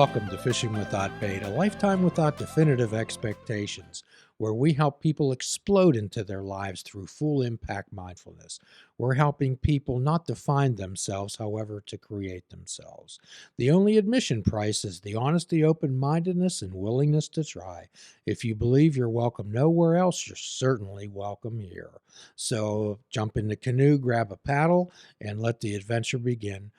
Welcome to Fishing Without Bait, a lifetime without definitive expectations, where we help people explode into their lives through full impact mindfulness. We're helping people not to find themselves, however, to create themselves. The only admission price is the honesty, open-mindedness, and willingness to try. If you believe you're welcome nowhere else, you're certainly welcome here. So jump in the canoe, grab a paddle, and let the adventure begin.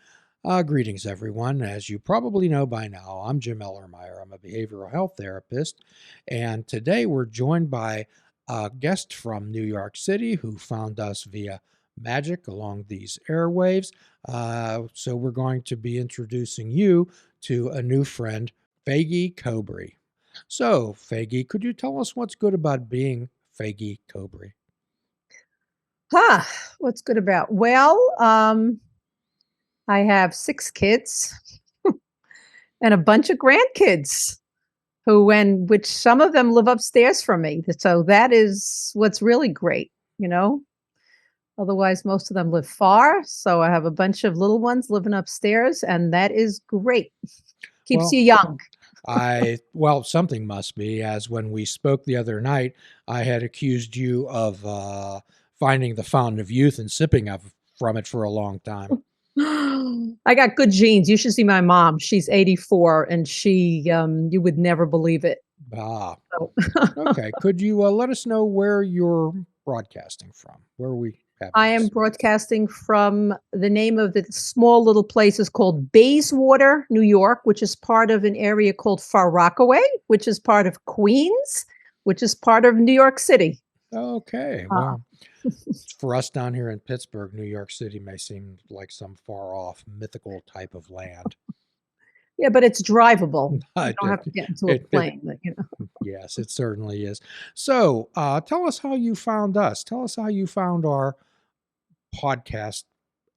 Greetings, everyone. As you probably know by now, I'm Jim Ellermeyer. I'm a behavioral health therapist, and today we're joined by a guest from New York City who found us via magic along these airwaves. So we're going to be introducing you to a new friend, Faigie Kobre. So, Faigie, could you tell us what's good about being Faigie Kobre? What's good about? I have 6 kids and a bunch of grandkids which some of them live upstairs from me. So that is what's really great, you know. Otherwise, most of them live far. So I have a bunch of little ones living upstairs, and that is great. Keeps you young. Something must be, as when we spoke the other night, I had accused you of finding the fountain of youth and sipping from it for a long time. I got good genes. You should see my mom. She's 84, and she, you would never believe it. So. Okay. Could you let us know where you're broadcasting from? Where are we having I am broadcasting from the name of the small little place is called Bayswater, New York, which is part of an area called Far Rockaway, which is part of Queens, which is part of New York City. Okay. Well, for us down here in Pittsburgh, New York City may seem like some far off mythical type of land. Yeah, but it's drivable. You don't have to get into a plane. Yes, it certainly is. So tell us how you found us. Tell us how you found our podcast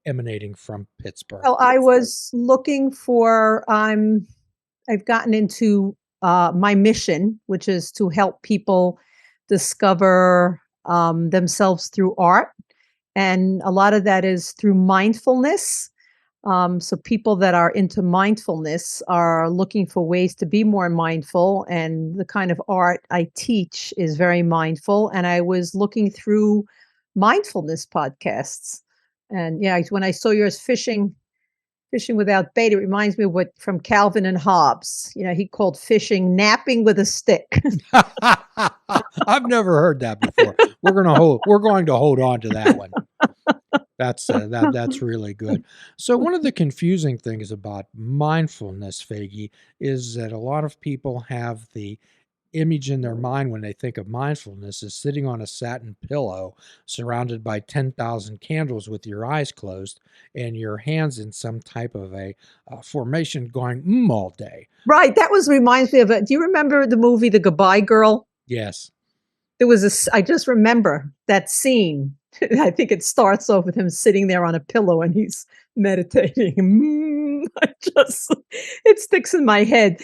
emanating from Pittsburgh. Well, I was looking for, I've gotten into my mission, which is to help people discover themselves through art. And a lot of that is through mindfulness. So people that are into mindfulness are looking for ways to be more mindful. And the kind of art I teach is very mindful. And I was looking through mindfulness podcasts. And yeah, when I saw yours, Fishing Without Bait, it reminds me of what from Calvin and Hobbes. You know, he called fishing napping with a stick. I've never heard that before. We're going to hold on to that one. That's really good. So one of the confusing things about mindfulness, Faigie, is that a lot of people have the image in their mind when they think of mindfulness is sitting on a satin pillow surrounded by 10,000 candles with your eyes closed and your hands in some type of a formation going all day. Right. That reminds me of it. Do you remember the movie The Goodbye Girl? Yes. I just remember that scene. I think it starts off with him sitting there on a pillow and he's meditating. It sticks in my head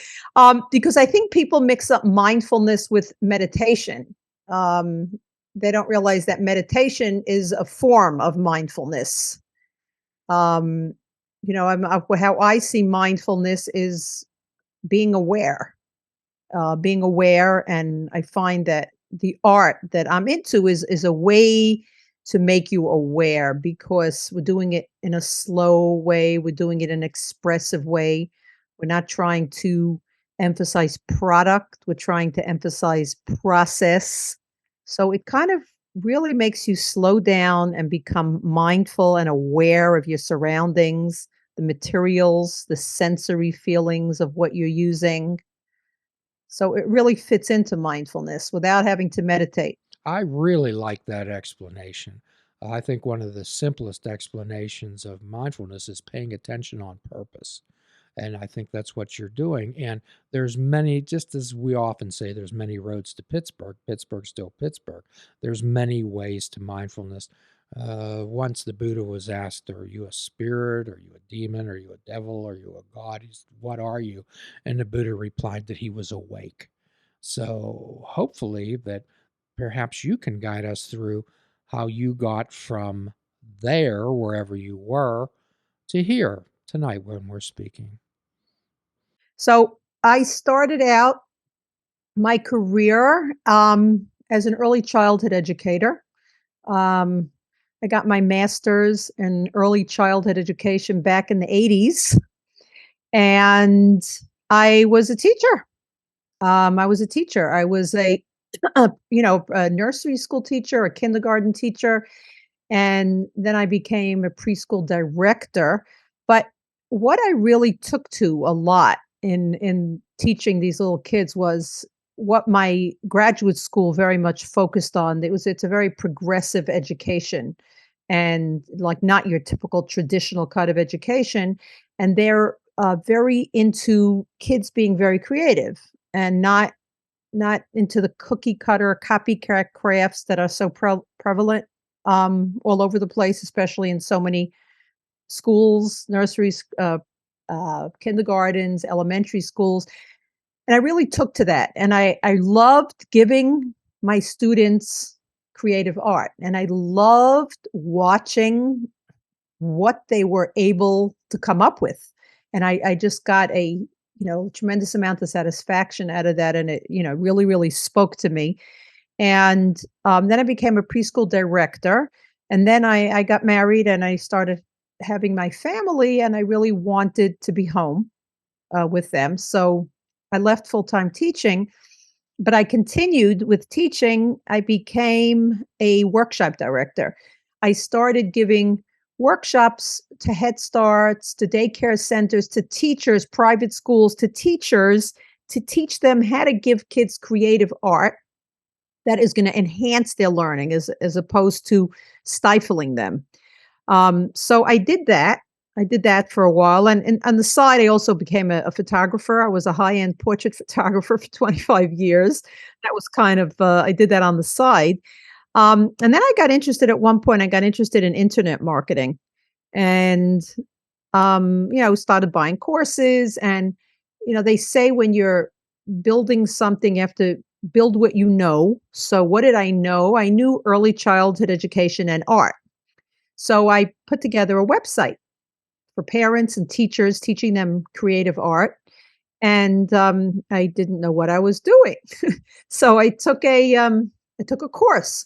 because I think people mix up mindfulness with meditation. They don't realize that meditation is a form of mindfulness. How I see mindfulness is being aware, and I find that the art that I'm into is a way to make you aware, because we're doing it in a slow way. We're doing it in an expressive way. We're not trying to emphasize product. We're trying to emphasize process. So it kind of really makes you slow down and become mindful and aware of your surroundings, the materials, the sensory feelings of what you're using. So it really fits into mindfulness without having to meditate. I really like that explanation. I think one of the simplest explanations of mindfulness is paying attention on purpose. And I think that's what you're doing. And there's many, just as we often say, there's many roads to Pittsburgh. Pittsburgh's still Pittsburgh. There's many ways to mindfulness. Once the Buddha was asked, are you a spirit? Are you a demon? Are you a devil? Are you a god? What are you? And the Buddha replied that he was awake. So hopefully that perhaps you can guide us through how you got from there, wherever you were, to here tonight when we're speaking. So I started out my career as an early childhood educator. Um, I got my master's in early childhood education back in the 80s, and I was a teacher. I was a teacher. I was a nursery school teacher, a kindergarten teacher, and then I became a preschool director. But what I really took to a lot in teaching these little kids was what my graduate school very much focused on. It's a very progressive education, and like not your typical traditional kind of education. And they're very into kids being very creative and not into the cookie cutter copycat crafts that are so prevalent all over the place, especially in so many schools, nurseries, kindergartens, elementary schools. And I really took to that. And I loved giving my students creative art. And I loved watching what they were able to come up with. And I just got a tremendous amount of satisfaction out of that. And it, really, really spoke to me. And then I became a preschool director. And then I got married and I started having my family, and I really wanted to be home with them. So I left full time teaching, but I continued with teaching. I became a workshop director. I started giving workshops to Head Starts, to daycare centers, to teachers, private schools, to teachers, to teach them how to give kids creative art that is going to enhance their learning as opposed to stifling them. So I did that. I did that for a while. And on the side, I also became a photographer. I was a high-end portrait photographer for 25 years. That was kind of, I did that on the side. And then I got interested at one point, I got interested in internet marketing and, started buying courses. And, they say when you're building something, you have to build what you know. So what did I know? I knew early childhood education and art. So I put together a website for parents and teachers, teaching them creative art. And I didn't know what I was doing. So I took a course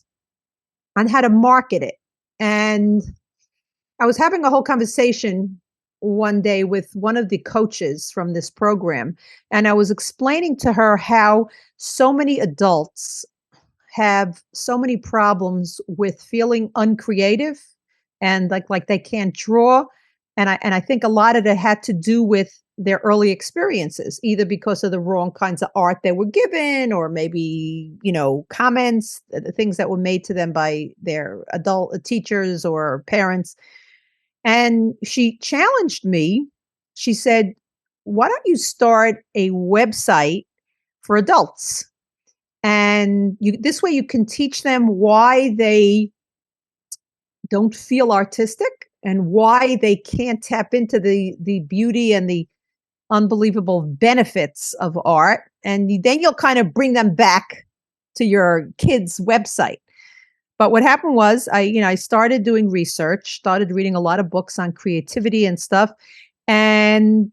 on how to market it. And I was having a whole conversation one day with one of the coaches from this program. And I was explaining to her how so many adults have so many problems with feeling uncreative and like they can't draw. And I think a lot of it had to do with their early experiences, either because of the wrong kinds of art they were given, or maybe, comments, the things that were made to them by their adult teachers or parents. And she challenged me. She said, "Why don't you start a website for adults? And this way you can teach them why they don't feel artistic and why they can't tap into the beauty and the unbelievable benefits of art. And then you'll kind of bring them back to your kids' website." But what happened was I started doing research, started reading a lot of books on creativity and stuff. And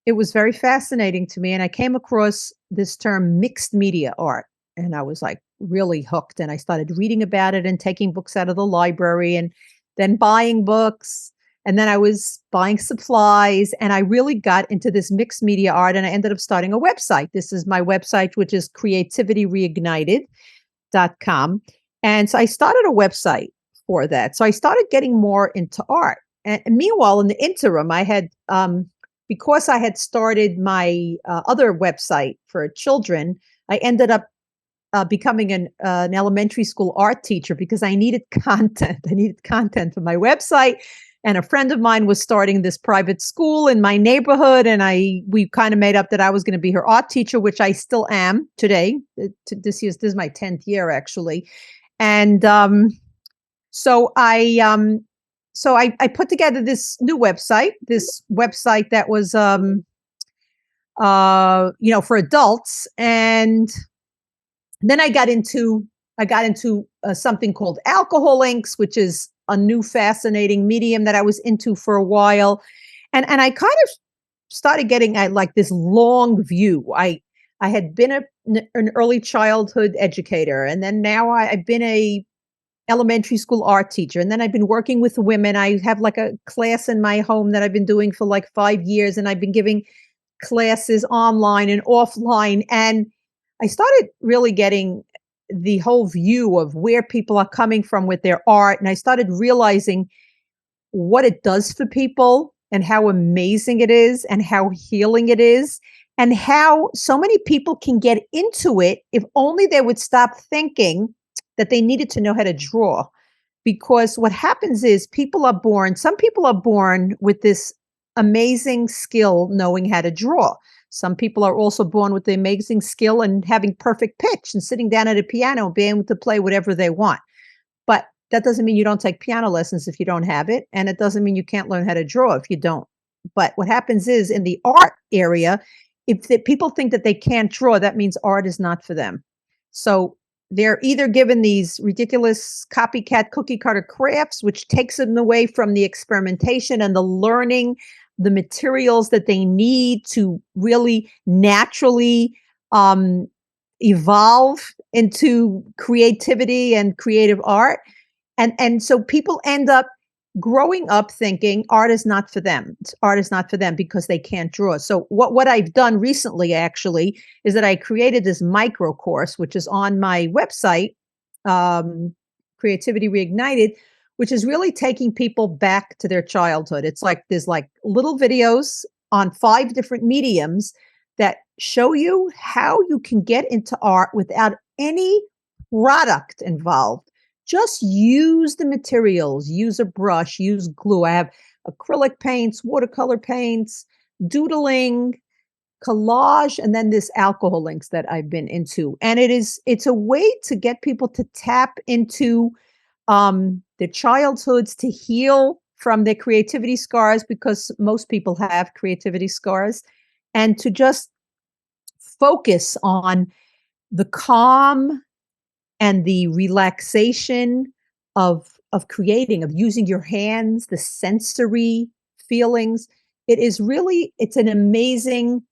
it was very fascinating to me. And I came across this term mixed media art. And I was like really hooked. And I started reading about it and taking books out of the library and then buying books. And then I was buying supplies. And I really got into this mixed media art. And I ended up starting a website. This is my website, which is creativityreignited.com. And so I started a website for that. So I started getting more into art. And meanwhile, in the interim, I had, because I had started my other website for children, I ended up becoming an elementary school art teacher because I needed content. I needed content for my website. And a friend of mine was starting this private school in my neighborhood. And we kind of made up that I was going to be her art teacher, which I still am today. This is my 10th year, actually. And so I put together this new website, that was for adults. And then I got into something called alcohol inks, which is a new fascinating medium that I was into for a while. And I kind of started getting like this long view. I had been an early childhood educator, and then now I've been a elementary school art teacher, and then I've been working with women. I have like a class in my home that I've been doing for like 5 years, and I've been giving classes online and offline. And I started really getting the whole view of where people are coming from with their art. And I started realizing what it does for people and how amazing it is and how healing it is and how so many people can get into it if only they would stop thinking that they needed to know how to draw. Because what happens is some people are born with this amazing skill knowing how to draw. Some people are also born with the amazing skill and having perfect pitch and sitting down at a piano and being able to play whatever they want. But that doesn't mean you don't take piano lessons if you don't have it. And it doesn't mean you can't learn how to draw if you don't. But what happens is in the art area, if people think that they can't draw, that means art is not for them. So they're either given these ridiculous copycat cookie cutter crafts, which takes them away from the experimentation and the learning, the materials that they need to really naturally evolve into creativity and creative art. And so people end up growing up thinking art is not for them. Art is not for them because they can't draw. So what I've done recently actually is that I created this micro course, which is on my website, Creativity Reignited, which is really taking people back to their childhood. It's like there's like little videos on 5 different mediums that show you how you can get into art without any product involved. Just use the materials, use a brush, use glue. I have acrylic paints, watercolor paints, doodling, collage, and then this alcohol inks that I've been into. And it's a way to get people to tap into their childhoods, to heal from their creativity scars, because most people have creativity scars, and to just focus on the calm and the relaxation of creating, of using your hands, the sensory feelings. It's amazing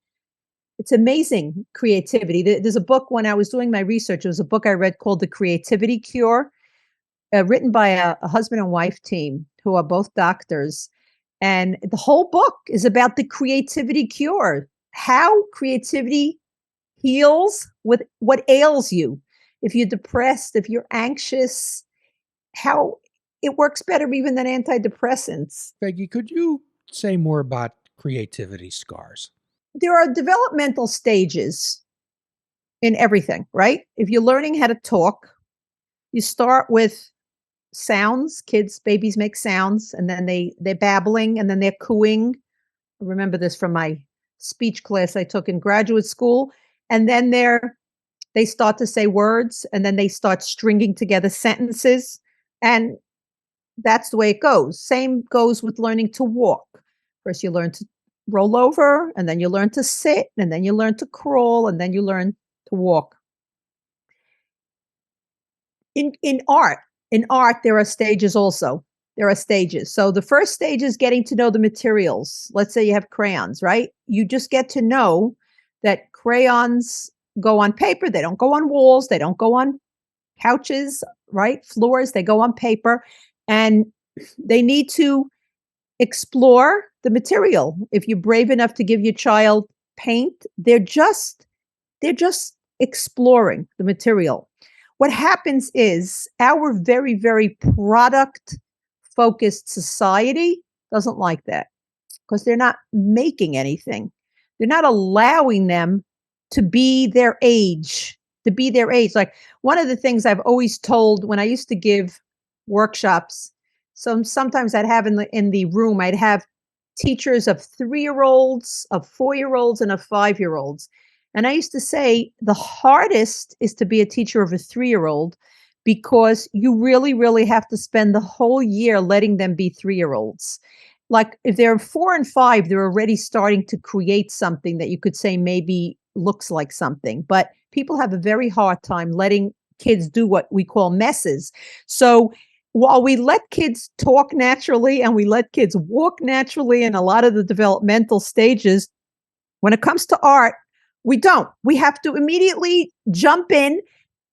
creativity. There's a book, when I was doing my research, it was a book I read called The Creativity Cure, written by a husband and wife team who are both doctors. And the whole book is about the creativity cure, how creativity heals with what ails you. If you're depressed, if you're anxious, how it works better even than antidepressants. Faigie, could you say more about creativity scars? There are developmental stages in everything, right? If you're learning how to talk, you start with sounds. Babies make sounds, and then they're babbling, and then they're cooing. I remember this from my speech class I took in graduate school. And then they start to say words, and then they start stringing together sentences. And that's the way it goes. Same goes with learning to walk. First, you learn to roll over, and then you learn to sit, and then you learn to crawl, and then you learn to walk. In art, there are stages also. There are stages. So the first stage is getting to know the materials. Let's say you have crayons, right? You just get to know that crayons go on paper. They don't go on walls. They don't go on couches, right? Floors. They go on paper, and they need to explore the material. If you're brave enough to give your child paint, they're just exploring the material. What happens is our very, very product focused society doesn't like that, because they're not making anything. They're not allowing them to be their age, Like, one of the things I've always told when I used to give workshops, sometimes I'd have in the room, I'd have teachers of 3-year-olds, of 4-year-olds, and of 5-year-olds. And I used to say the hardest is to be a teacher of a 3-year-old, because you really, really have to spend the whole year letting them be 3-year-olds. Like, if they're 4 and 5, they're already starting to create something that you could say maybe looks like something. But people have a very hard time letting kids do what we call messes. So while we let kids talk naturally and we let kids walk naturally in a lot of the developmental stages, when it comes to art, we don't. We have to immediately jump in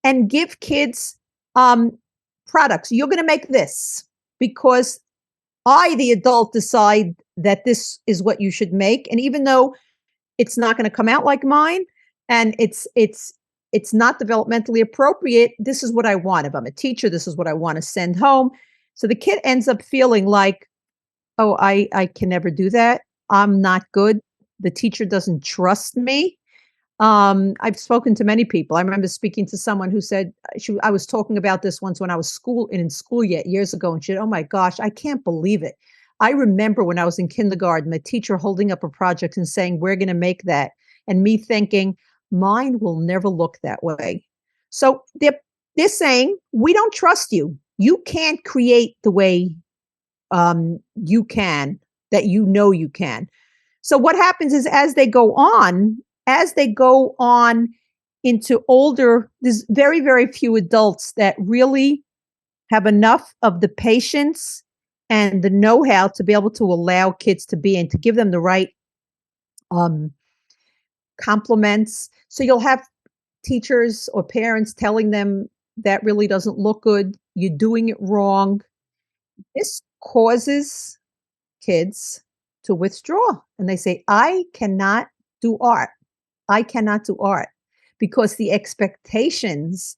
and give kids um, products. You're going to make this because I, the adult, decide that this is what you should make. And even though it's not going to come out like mine and it's not developmentally appropriate, this is what I want. If I'm a teacher, this is what I want to send home. So the kid ends up feeling like, oh, I can never do that. I'm not good. The teacher doesn't trust me. I've spoken to many people. I remember speaking to someone who said I was talking about this once when I was in school yet years ago, and she said, "Oh my gosh, I can't believe it. I remember when I was in kindergarten, the teacher holding up a project and saying, 'We're going to make that,' and me thinking, mine will never look that way." So they're saying, "We don't trust you. You can't create the way you can, that you know you can." So what happens is as they go on into older, there's very, very few adults that really have enough of the patience and the know-how to be able to allow kids to be and to give them the right um, compliments. So you'll have teachers or parents telling them that really doesn't look good. You're doing it wrong. This causes kids to withdraw and they say, I cannot do art. I cannot do art because the expectations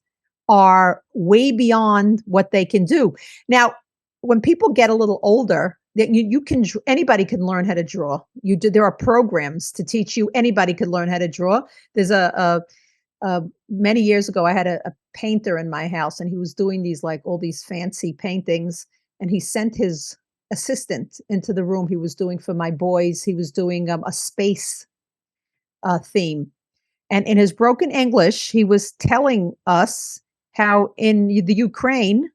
are way beyond what they can do. Now, when people get a little older, that you can anybody can learn how to draw. There are programs to teach you. Anybody can learn how to draw. There's many years ago, I had a painter in my house, and he was doing these like all these fancy paintings, and he sent his assistant into the room. He was doing for my boys. He was doing a space theme. And in his broken English, he was telling us how in the Ukraine,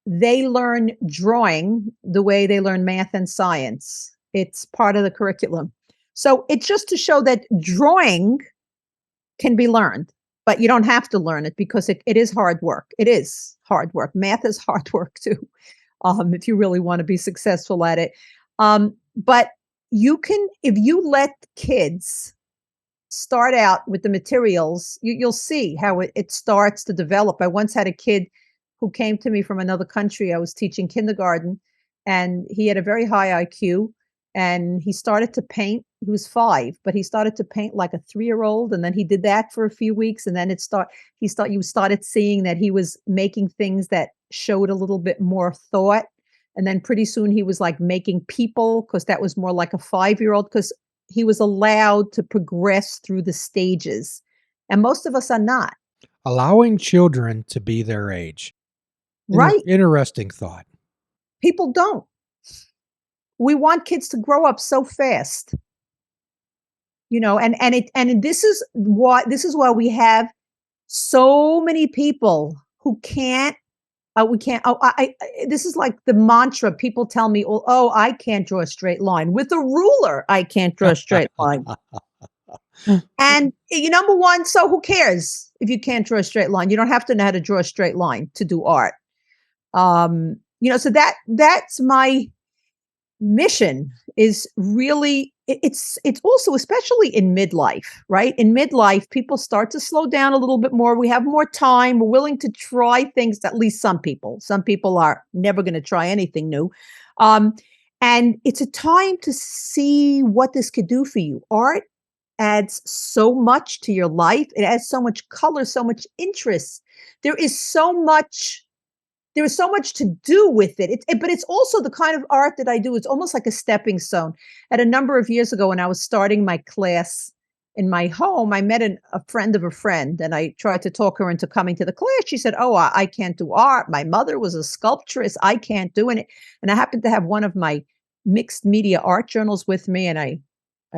they learn drawing the way they learn math and science. It's part of the curriculum. So it's just to show that drawing can be learned, but you don't have to learn it because it is hard work. It is hard work. Math is hard work too, if you really want to be successful at it. But you can, if you let kids start out with the materials, you'll see how it starts to develop. I once had a kid who came to me from another country. I was teaching kindergarten, and he had a very high IQ, and he started to paint. He was 5, but he started to paint like a 3-year-old, and then he did that for a few weeks, and then you started seeing that he was making things that showed a little bit more thought. And then pretty soon he was like making people, because that was more like a 5-year-old, because he was allowed to progress through the stages. And most of us are not. Allowing children to be their age. Right. Interesting thought. People don't. We want kids to grow up so fast. And this is why we have so many people who can't we can't. This is like the mantra. People tell me, oh, I can't draw a straight line with a ruler. I can't draw a straight line. And number one, so who cares if you can't draw a straight line? You don't have to know how to draw a straight line to do art. So that's my mission, is really it's also, especially in midlife, right? In midlife, people start to slow down a little bit more. We have more time. We're willing to try things. At least some people are never going to try anything new. And it's a time to see what this could do for you. Art adds so much to your life. It adds so much color, so much interest. There is so much to do with it. But it's also the kind of art that I do. It's almost like a stepping stone. At a number of years ago, when I was starting my class in my home, I met a friend of a friend, and I tried to talk her into coming to the class. She said, oh, I can't do art. My mother was a sculptress. I can't do it. And I happened to have one of my mixed media art journals with me, and I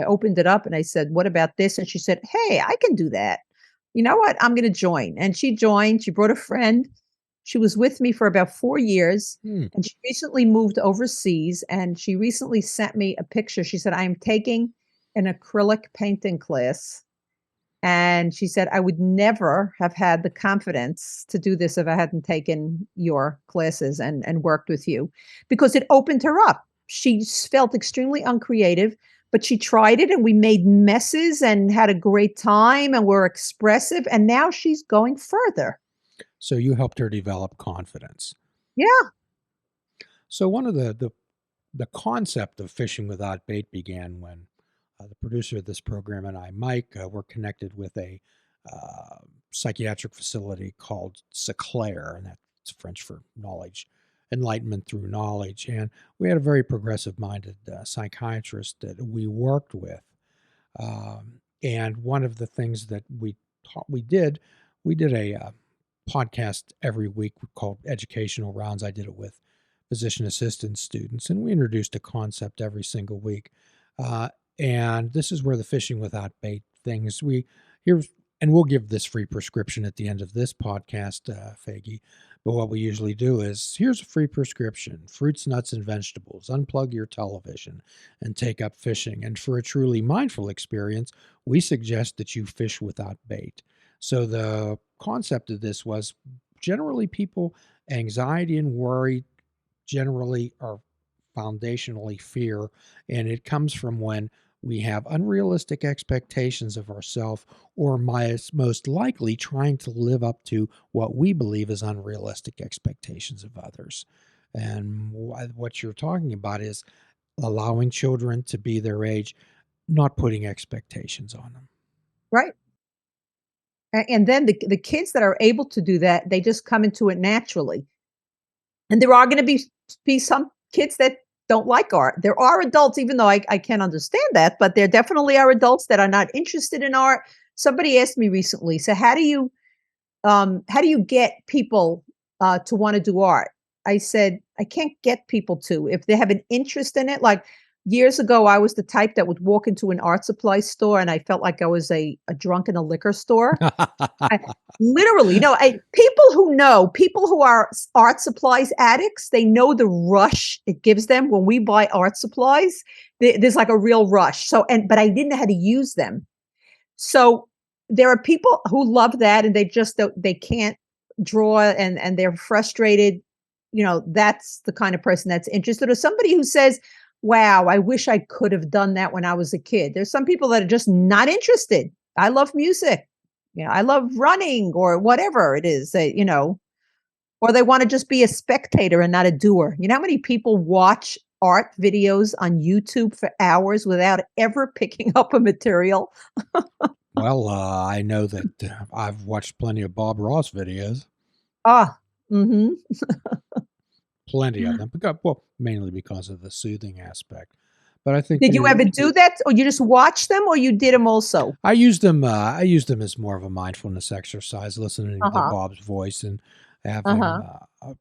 opened it up and I said, what about this? And she said, hey, I can do that. You know what? I'm going to join. And she joined. She brought a friend. She was with me for about 4 years, and she recently moved overseas, and she recently sent me a picture. She said, I am taking an acrylic painting class, And she said, I would never have had the confidence to do this if I hadn't taken your classes and worked with you, because it opened her up. She felt extremely uncreative, but she tried it and we made messes and had a great time and were expressive. And now she's going further. So you helped her develop confidence. Yeah. So one of the concept of fishing without bait began when the producer of this program and I, Mike, were connected with a psychiatric facility called Seclair, and that's French for knowledge, enlightenment through knowledge. And we had a very progressive-minded psychiatrist that we worked with. And one of the things that we did a podcast every week called Educational Rounds. I did it with physician assistant students, and we introduced a concept every single week. And this is where the fishing without bait things and we'll give this free prescription at the end of this podcast, Faigie. But what we usually do is, here's a free prescription: fruits, nuts, and vegetables. Unplug your television and take up fishing. And for a truly mindful experience, we suggest that you fish without bait. So the concept of this was, generally people, anxiety and worry generally are foundationally fear, and it comes from when we have unrealistic expectations of ourselves, or most likely trying to live up to what we believe is unrealistic expectations of others. And what you're talking about is allowing children to be their age, not putting expectations on them. Right. And then the kids that are able to do that, they just come into it naturally. And there are going to be some kids that don't like art. There are adults, even though I can't understand that, but there definitely are adults that are not interested in art. Somebody asked me recently, so how do you get people to want to do art? I said, I can't get people to. If they have an interest in it, like years ago, I was the type that would walk into an art supply store and I felt like I was a drunk in a liquor store. I, literally, no, people who are art supplies addicts, they know the rush it gives them when we buy art supplies. There's like a real rush. But I didn't know how to use them. So there are people who love that and they can't draw and they're frustrated. That's the kind of person that's interested. Or somebody who says, wow, I wish I could have done that when I was a kid. There's some people that are just not interested. I love music. I love running or whatever it is, or they want to just be a spectator and not a doer. You know how many people watch art videos on YouTube for hours without ever picking up a material? Well, I know that I've watched plenty of Bob Ross videos. Mm-hmm. Plenty of them, mainly because of the soothing aspect. But I think Did you ever do that, or you just watch them, or you did them also? I used them. I used them as more of a mindfulness exercise, listening to Bob's voice and having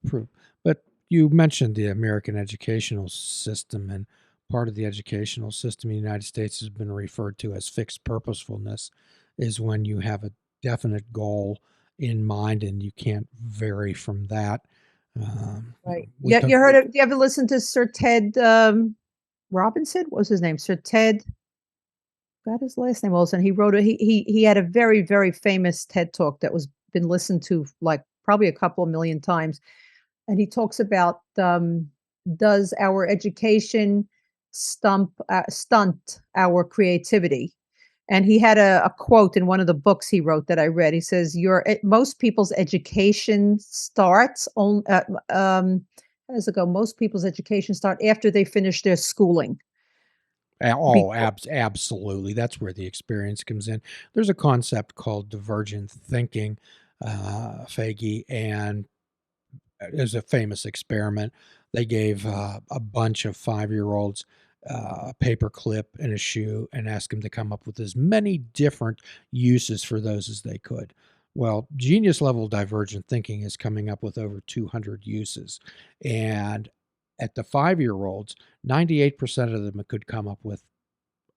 proof. But you mentioned the American educational system, and part of the educational system in the United States has been referred to as fixed purposefulness. Is when you have a definite goal in mind and you can't vary from that. Right. Yeah, you heard of? Do you ever listen to Sir Ted Robinson? What was his name? Sir Ted. Got his last name also. And he wrote he had a very, very famous TED talk that was been listened to like probably a couple of million times. And he talks about does our education stunt our creativity? And he had a quote in one of the books he wrote that I read. He says, most people's education starts on, how does it go? Most people's education start after they finish their schooling. Oh, absolutely. That's where the experience comes in. There's a concept called divergent thinking, Faigie, and there's a famous experiment. They gave a bunch of 5-year-olds a paper clip and a shoe and asked them to come up with as many different uses for those as they could. Well, genius level divergent thinking is coming up with over 200 uses. And at the 5-year-olds, 98% of them could come up with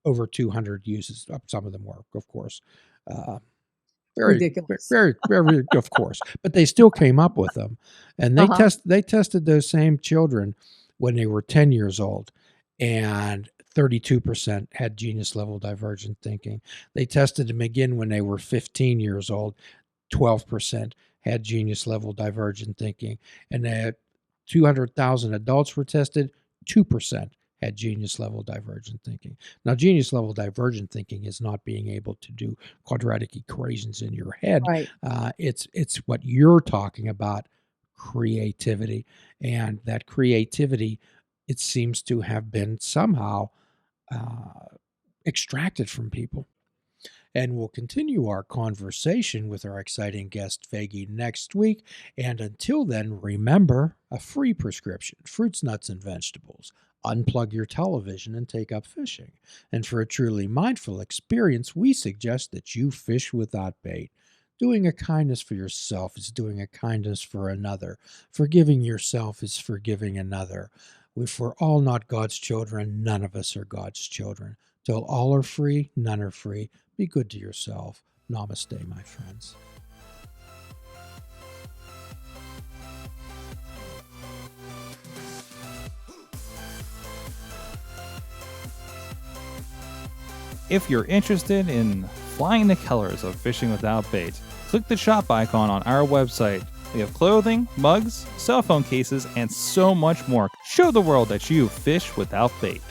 over 200 uses. Some of them were, of course, very ridiculous. Very, very, of course. But they still came up with them. And they tested those same children when they were 10 years old. And 32% had genius level divergent thinking. They tested them again when they were 15 years old. 12% had genius level divergent thinking. And 200,000 adults were tested, 2% had genius level divergent thinking. Now, genius level divergent thinking is not being able to do quadratic equations in your head. Right. It's what you're talking about, creativity. And that creativity, it seems to have been somehow extracted from people. And we'll continue our conversation with our exciting guest, Faigie, next week. And until then, remember a free prescription: fruits, nuts, and vegetables. Unplug your television and take up fishing. And for a truly mindful experience, we suggest that you fish without bait. Doing a kindness for yourself is doing a kindness for another. Forgiving yourself is forgiving another. If we're all not God's children, none of us are God's children. Till all are free, none are free. Be good to yourself. Namaste, my friends. If you're interested in flying the colors of fishing without bait, click the shop icon on our website. We have clothing, mugs, cell phone cases, and so much more. Show the world that you fish without bait.